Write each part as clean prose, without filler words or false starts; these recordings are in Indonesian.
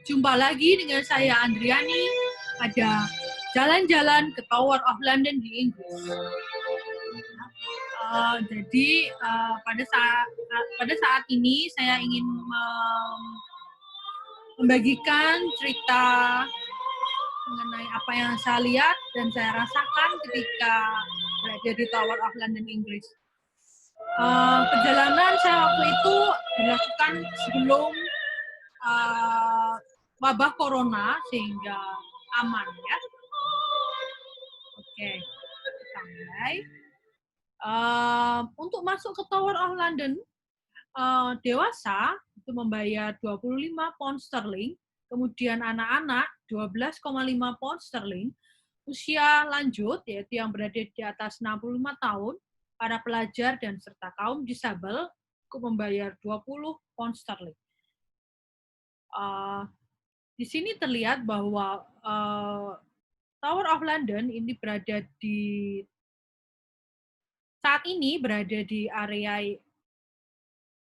Jumpa lagi dengan saya Andriani pada jalan-jalan ke Tower of London di Inggris. Pada saat ini saya ingin membagikan cerita mengenai apa yang saya lihat dan saya rasakan ketika berada di Tower of London, Inggris. Perjalanan saya waktu itu dilakukan sebelum wabah corona sehingga aman ya. Oke, sampai untuk masuk ke Tower of London dewasa itu membayar 25 pound sterling, kemudian anak-anak 12,5 pound sterling, usia lanjut yaitu yang berada di atas 65 tahun, para pelajar dan serta kaum disabel membayar 20 pound sterling. Di sini terlihat bahwa Tower of London ini saat ini berada di area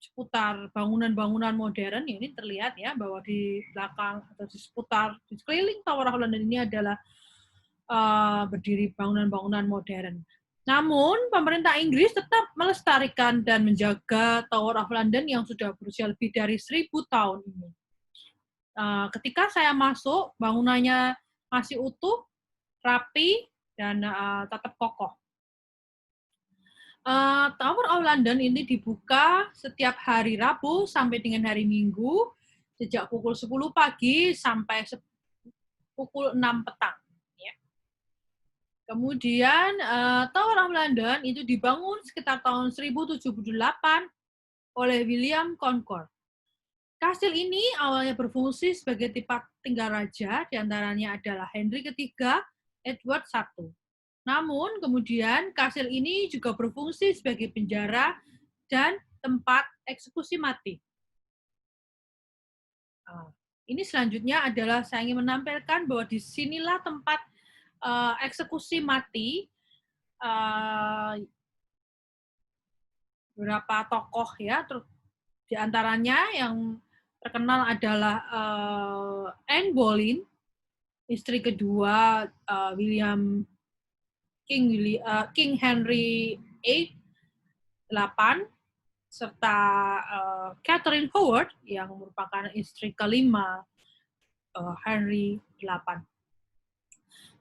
seputar bangunan-bangunan modern. Ini terlihat ya bahwa di belakang atau di sekeliling Tower of London ini adalah berdiri bangunan-bangunan modern. Namun pemerintah Inggris tetap melestarikan dan menjaga Tower of London yang sudah berusia lebih dari 1000 tahun ini. Ketika saya masuk, bangunannya masih utuh, rapi, dan tetap kokoh. Tower of London ini dibuka setiap hari Rabu sampai dengan hari Minggu, sejak pukul 10 pagi sampai pukul 6 petang. Ya. Kemudian Tower of London itu dibangun sekitar tahun 1078 oleh William Concord. Kastil ini awalnya berfungsi sebagai tempat tinggal raja, diantaranya adalah Henry III, Edward I. Namun kemudian kastil ini juga berfungsi sebagai penjara dan tempat eksekusi mati. Ini selanjutnya adalah saya ingin menampilkan bahwa disinilah tempat eksekusi mati beberapa tokoh ya, diantaranya yang terkenal adalah Anne Boleyn, istri kedua King Henry VIII, serta Catherine Howard yang merupakan istri kelima Henry VIII.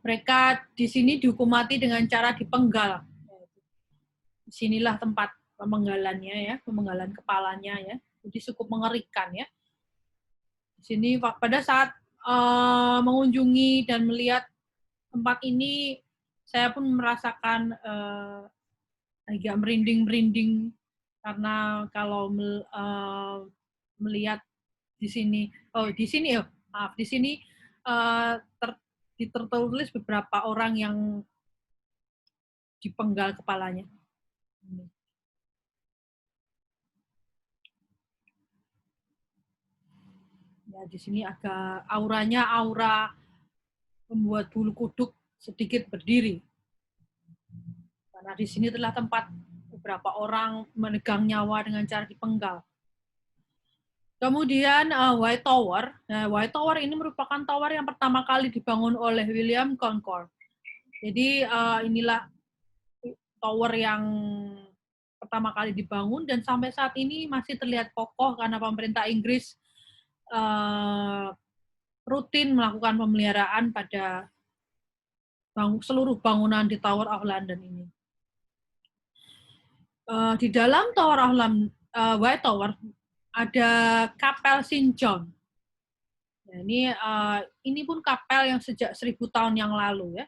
Mereka di sini dihukum mati dengan cara dipenggal. Disinilah tempat pemenggalannya ya, pemenggalan kepalanya ya. Jadi cukup mengerikan ya. Di sini pada saat mengunjungi dan melihat tempat ini, saya pun merasakan agak merinding-merinding karena kalau melihat di sini tertulis beberapa orang yang dipenggal kepalanya. Ya, di sini agak aura membuat bulu kuduk sedikit berdiri. Karena di sini adalah tempat beberapa orang menegang nyawa dengan cara dipenggal. Kemudian White Tower. Nah, White Tower ini merupakan tower yang pertama kali dibangun oleh William Concord. Jadi inilah tower yang pertama kali dibangun dan sampai saat ini masih terlihat kokoh karena pemerintah Inggris rutin melakukan pemeliharaan pada seluruh bangunan di Tower of London ini. Di dalam Tower of London, White Tower, ada kapel St. John. Nah, ini pun kapel yang sejak 1000 tahun yang lalu ya.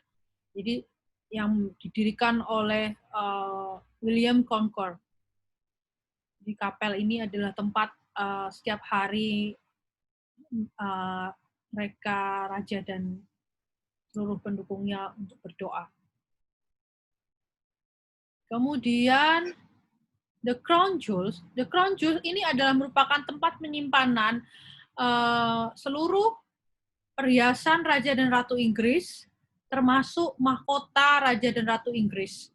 Jadi yang didirikan oleh William Concord. Di kapel ini adalah tempat setiap hari mereka raja dan seluruh pendukungnya untuk berdoa. Kemudian The Crown Jewels. The Crown Jewels ini adalah merupakan tempat penyimpanan seluruh perhiasan Raja dan Ratu Inggris, termasuk mahkota Raja dan Ratu Inggris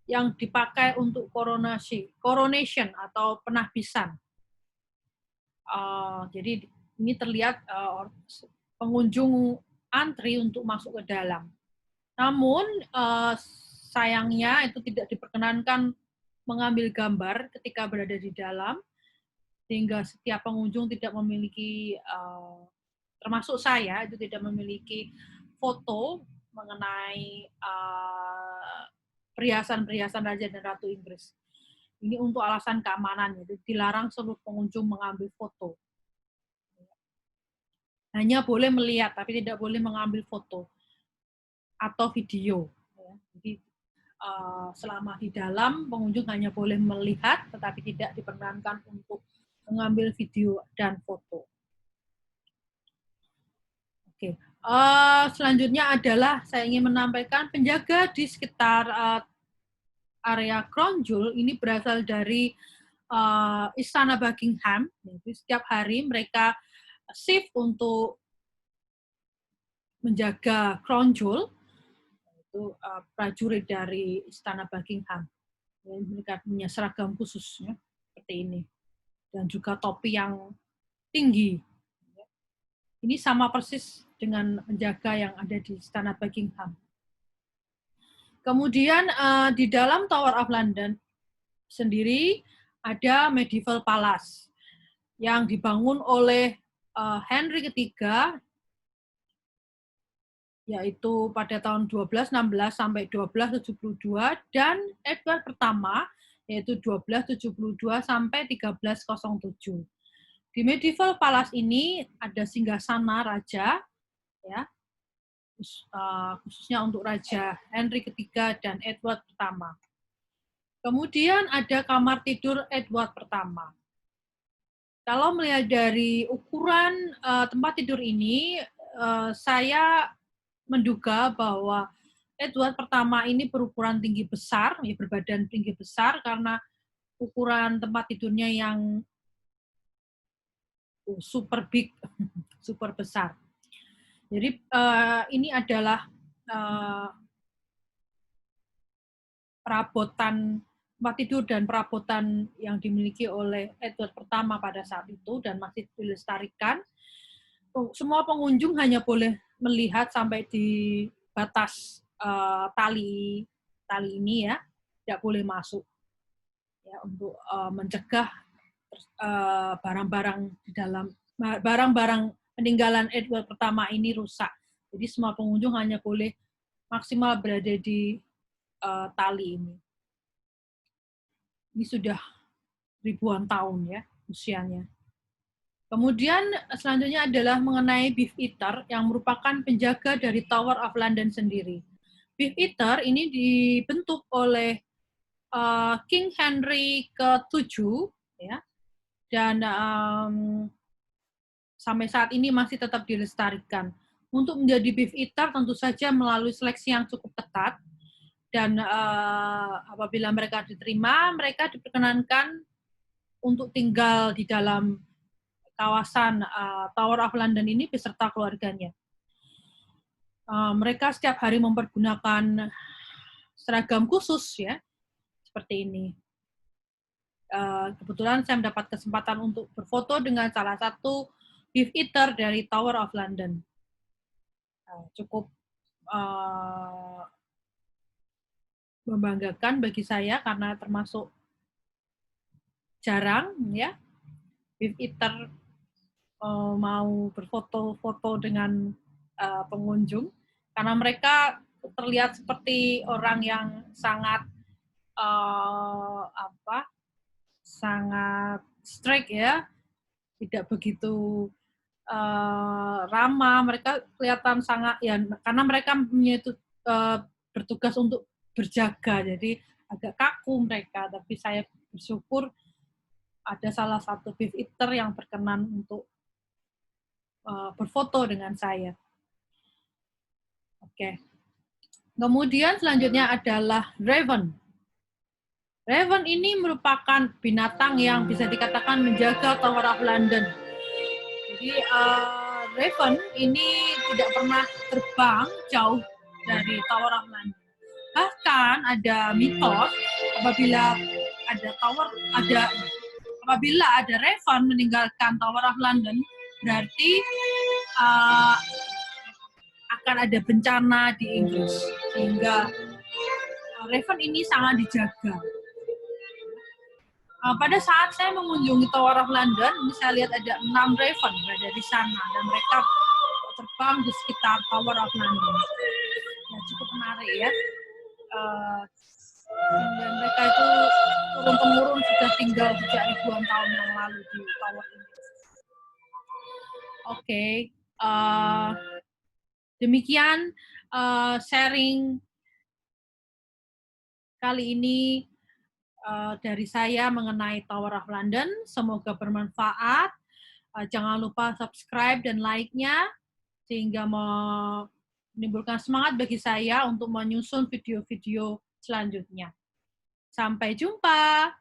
yang dipakai untuk coronation atau penahbisan. Jadi ini terlihat pengunjung antri untuk masuk ke dalam. Namun sayangnya itu tidak diperkenankan mengambil gambar ketika berada di dalam, sehingga setiap pengunjung tidak memiliki, termasuk saya, itu tidak memiliki foto mengenai perhiasan-perhiasan Raja dan Ratu Inggris. Ini untuk alasan keamanan, jadi dilarang seluruh pengunjung mengambil foto. Hanya boleh melihat, tapi tidak boleh mengambil foto atau video. Jadi selama di dalam, pengunjung hanya boleh melihat, tetapi tidak diperkenankan untuk mengambil video dan foto. Oke, selanjutnya adalah saya ingin menampilkan penjaga di sekitar area Crown Jewel ini berasal dari Istana Buckingham. Jadi setiap hari mereka shift untuk menjaga Crown Jewel, itu prajurit dari Istana Buckingham. Mereka punya seragam khususnya seperti ini, dan juga topi yang tinggi. Ini sama persis dengan penjaga yang ada di Istana Buckingham. Kemudian di dalam Tower of London sendiri ada Medieval Palace yang dibangun oleh Henry III, yaitu pada tahun 1216 sampai 1272, dan Edward pertama yaitu 1272 sampai 1307. Di Medieval Palace ini ada singgasana raja, ya, khususnya untuk Raja Henry III dan Edward pertama. Kemudian ada kamar tidur Edward pertama. Kalau melihat dari ukuran tempat tidur ini, saya menduga bahwa Edward pertama ini berukuran tinggi besar, ya, berbadan tinggi besar karena ukuran tempat tidurnya yang super big, super besar. Jadi ini adalah perabotan tempat tidur dan perabotan yang dimiliki oleh Edward pertama pada saat itu dan masih dilestarikan. Semua pengunjung hanya boleh melihat sampai di batas tali ini, ya, tidak boleh masuk, ya, untuk mencegah barang-barang di dalam barang-barang peninggalan Edward pertama ini rusak. Jadi semua pengunjung hanya boleh maksimal berada di tali ini. Ini sudah ribuan tahun, ya, usianya. Kemudian selanjutnya adalah mengenai Beef Eater yang merupakan penjaga dari Tower of London sendiri. Beef Eater ini dibentuk oleh King Henry ke-7, ya, dan sampai saat ini masih tetap dilestarikan. Untuk menjadi Beef Eater tentu saja melalui seleksi yang cukup ketat, dan apabila mereka diterima, mereka diperkenankan untuk tinggal di dalam kawasan Tower of London ini beserta keluarganya. Mereka setiap hari mempergunakan seragam khusus, ya, seperti ini. Kebetulan saya mendapat kesempatan untuk berfoto dengan salah satu Beef Eater dari Tower of London. Cukup membanggakan bagi saya karena termasuk jarang, ya, Beef Eater mau berfoto-foto dengan pengunjung, karena mereka terlihat seperti orang yang sangat sangat strict, ya, tidak begitu ramah. Mereka kelihatan sangat, ya, karena mereka bertugas untuk berjaga, jadi agak kaku mereka. Tapi saya bersyukur ada salah satu Beef Eater yang berkenan untuk berfoto dengan saya. Oke. Kemudian selanjutnya adalah Raven. Raven ini merupakan binatang yang bisa dikatakan menjaga Tower of London. Jadi Raven ini tidak pernah terbang jauh dari Tower of London. Bahkan ada mitos apabila ada Raven meninggalkan Tower of London, berarti akan ada bencana di Inggris, sehingga Raven ini sangat dijaga. Pada saat saya mengunjungi Tower of London, saya lihat ada 6 Raven berada di sana, dan mereka terbang di sekitar Tower of London. Ya, cukup menarik ya. Dan mereka itu turun-temurun sudah tinggal sejak ribuan tahun yang lalu di tower ini. Oke, demikian sharing kali ini dari saya mengenai Tower of London. Semoga bermanfaat. Jangan lupa subscribe dan like-nya, sehingga menimbulkan semangat bagi saya untuk menyusun video-video selanjutnya. Sampai jumpa.